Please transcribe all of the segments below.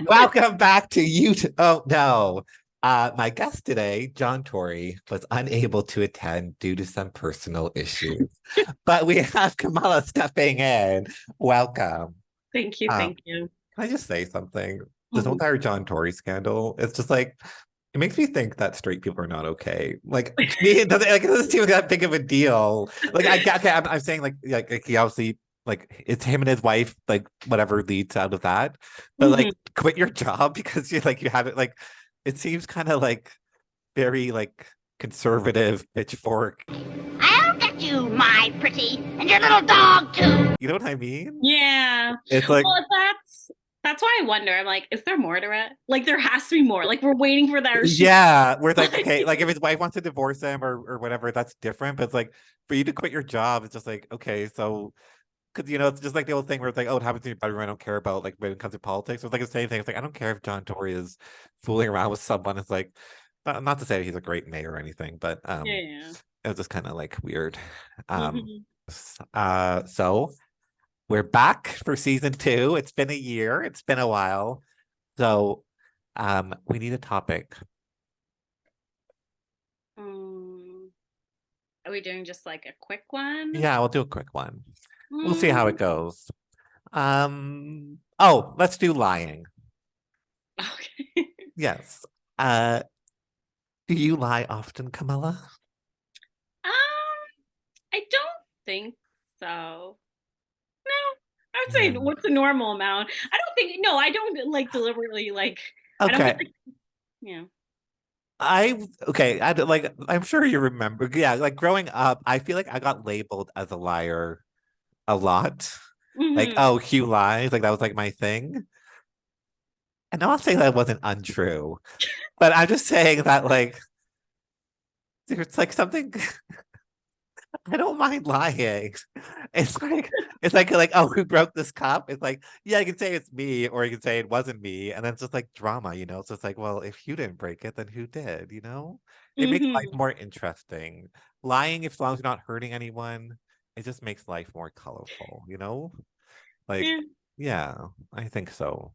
Welcome back to YouTube. Oh no. My guest today, John Tory, was unable to attend due to some personal issues. But we have Kamala stepping in. Welcome. Thank you, Um, thank you. can I just say something? This whole Mhm. entire John Tory scandal, it's just like it makes me think that straight people are not okay. Like to me, it doesn't seem like that big of a deal. Like I'm saying like he obviously like it's him and his wife, like whatever leads out of that. But like Mhm. quit your job because you have it like it seems kind of like very like conservative pitchfork. I'll get you, my pretty, and your little dog too. You know what I mean? Yeah. It's like Well, that's why I wonder. I'm like, is there more to it? Like, there has to be more. Like, we're waiting for that. Or she, yeah, we're like, like, okay, like if his wife wants to divorce him or whatever, that's different. But it's like for you to quit your job, it's just like, okay, so because it's just like the old thing where it's like, oh, it happens to everyone I don't care about like when it comes to politics. It's like the same thing. It's like I don't care if John Tory is fooling around with someone. It's like not to say he's a great mayor or anything, but yeah. it was just kind of like weird. Um Mhm. so we're back for season two. It's been a year, it's been a while. So we need a topic. Mm, are we doing just like a quick one? Yeah, we'll do a quick one. We'll see how it Mm, goes. Oh, let's do lying. okay. Yes. Do you lie often, Camilla? I don't think so. No, I would say Yeah. what's the normal amount? I don't think. No, I don't like deliberately like. I don't feel Okay. like. Yeah. Like I'm sure you remember. Yeah, like growing up, I feel like I got labeled as a liar a lot. Like, Hmm. oh, Hugh lies, like that was like my thing. And I'm not saying that wasn't untrue, but I'm just saying that like there's like something I don't mind lying. It's like oh, who broke this cup? It's like yeah, you can say it's me, or you can say it wasn't me, and then it's just like drama, you know. So it's like, well, if you didn't break it, then who did? You know, it makes life Hmm. more interesting. Lying, if as long as you're not hurting anyone, it just makes life more colorful. You know, like Yeah. yeah, I think so.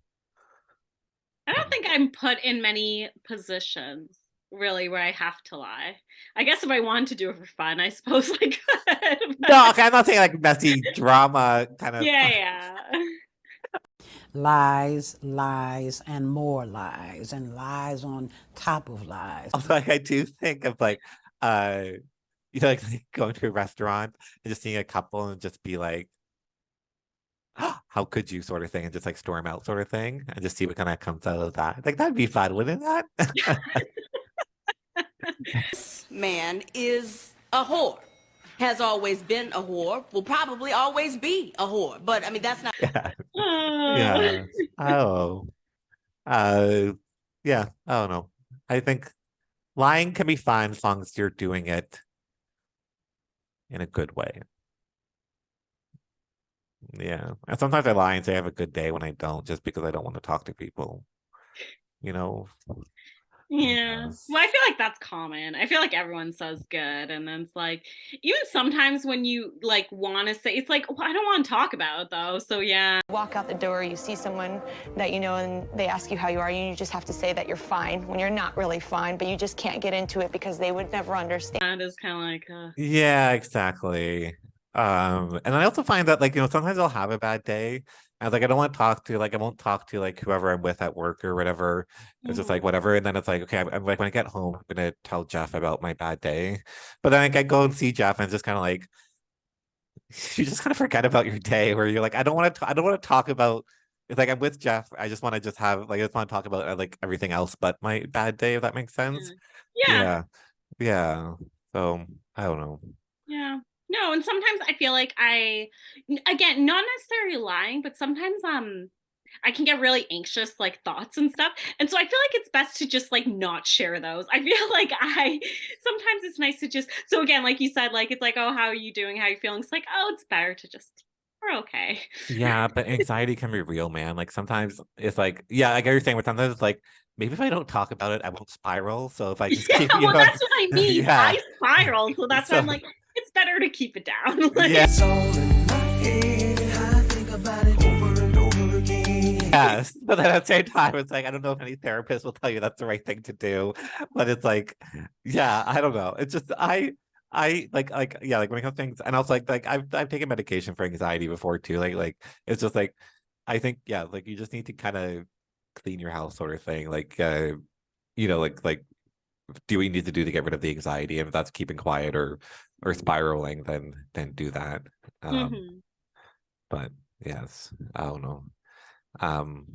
I don't think I'm put in many positions really where I have to lie. I guess if I wanted to do it for fun, I suppose I could. No, But okay, I'm not saying like messy drama kind of. yeah, yeah. Lies, lies, and more lies, and lies on top of lies. Although like, I do think of like uh like going to a restaurant and just seeing a couple and just be like, "Oh, how could you sort of thing and just like storm out sort of thing and just see what kind of comes out of that. Like that'd be fun, wouldn't that? Man is a whore. Has always been a whore. Will probably always be a whore. But I mean, that's not. Yeah. Uh, Yeah. Oh. Uh yeah, I don't know. I think lying can be fine as long as you're doing it in a good way. Yeah. And sometimes I lie and say I have a good day when I don't, just because I don't want to talk to people, you know? yeah. Uh, Well, I feel like that's common. I feel like everyone says good, and then it's like even sometimes when you like want to say, it's like, well, I don't want to talk about it though. So yeah, Walk out the door, you see someone that you know, and they ask you how you are, and you just have to say that you're fine when you're not really fine, but you just can't get into it because they would never understand. it is kind of like, Yeah, exactly. And I also find that like, sometimes I'll have a bad day. I was like, I don't want to talk to like I won't talk to like whoever I'm with at work or whatever. It's just like mhm. whatever. And then it's like, okay, I'm like when I get home, I'm gonna tell Jeff about my bad day. But then like, I go and see Jeff and it's just kind of like you just kind of forget about your day where you're like, I don't want to talk about it's like I'm with Jeff. I just want to just have like I just want to talk about like everything else but my bad day, if that makes sense. Yeah. Yeah. Yeah. Yeah. So I don't know. Yeah. No, and sometimes I feel like again, not necessarily lying, but sometimes I can get really anxious like thoughts and stuff. And so I feel like it's best to just like not share those. I feel like I sometimes it's nice to just so again, like you said, like it's like, oh, how are you doing? How are you feeling? It's like, oh, it's better to just we're okay. Yeah, but anxiety can be real, man. Like sometimes it's like, yeah, I get what you're saying, but sometimes it's like, maybe if I don't talk about it, I won't spiral. So if I just Yeah, keep, well, that's what I mean. yeah. I spiral. So that's why I'm So like, it's better to keep it down. yeah. It's all in my head. I think about it over and over again. Yes, but then at the same time, it's like I don't know if any therapist will tell you that's the right thing to do, but it's like, yeah, I don't know. It's just like yeah, like when it comes to things, and also like I've taken medication for anxiety before too. Like it's just like I think yeah, like you just need to kind of clean your house sort of thing. Like like do what you need to do to get rid of the anxiety, and if that's keeping quiet or spiraling, then do that. Mhm. But yes, I don't know. Um,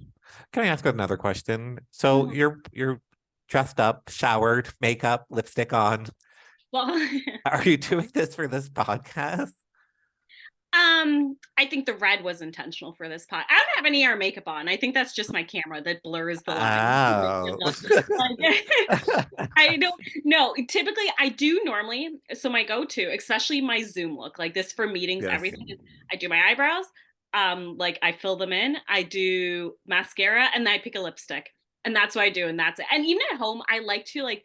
can I ask another question? So Mhm. you're dressed up, showered, makeup, lipstick on. Well, Are you doing this for this podcast? I think the red was intentional for this pot. I don't have any hair or makeup on. I think that's just my camera that blurs the lines. Oh. Like, I don't know. Typically, I do normally. So my go-to, especially my Zoom look, like this for meetings, Yes. everything is I do my eyebrows. Like I fill them in. I do mascara, and then I pick a lipstick, and that's what I do, and that's it. And even at home, I like to like.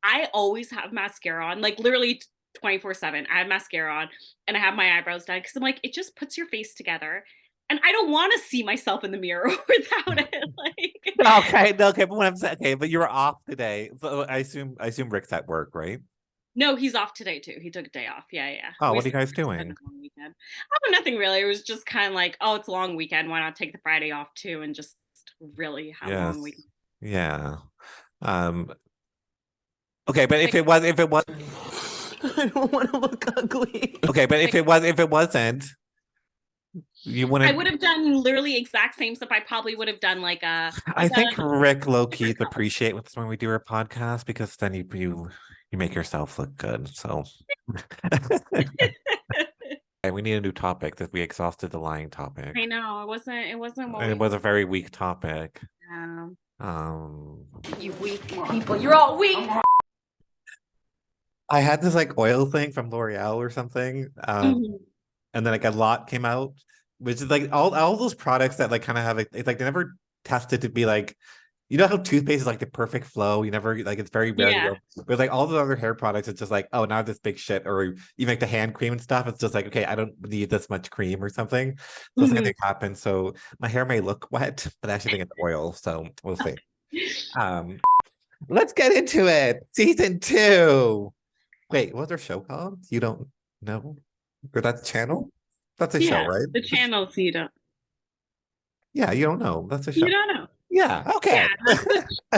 I always have mascara on, like literally 24/7. I have mascara on, and I have my eyebrows done because I'm like, it just puts your face together, and I don't want to see myself in the mirror without it. Like, Okay, no, okay, but what I'm saying, okay, but you were off today. So I assume Rick's at work, right? no, he's off today too. He took a day off. Yeah, yeah. Oh, We what are you guys spent a doing? long weekend. Oh, nothing really. It was just kind of like, oh, it's a long weekend. Why not take the Friday off too and just really have a Yes. long weekend? Yeah. Um, okay, but if Like, it was I don't want to look ugly. okay, but if it wasn't, you I wouldn't. would have done literally exact same stuff. I probably would have done like a. I Like think a Rick low key appreciate us when we do our podcast because then you make yourself look good. So and we need a new topic that we exhausted the lying topic. I know it wasn't. It wasn't. What It was a very weak topic. Um, You weak people. You're all weak. I had this like oil thing from L'Oreal or something. mhm. And then like a lot came out, which is like all those products that like kind of have it's like they never tested to be like, you know how toothpaste is like the perfect flow. You never like it's very rare. Yeah. But like all the other hair products, it's just like, oh, now this big shit. Or even like the hand cream and stuff. It's just like, okay, I don't need this much cream or something. So same Mhm. thing happened. So my hair may look wet, but I actually think it's oil. So we'll see. Let's get into it. Season 2. Wait, what's our show called? You don't know? Or that's channel? That's a show, Yeah, right? the channels you don't. Yeah, you don't know. That's a show. You don't know. Yeah, okay. Yeah, that's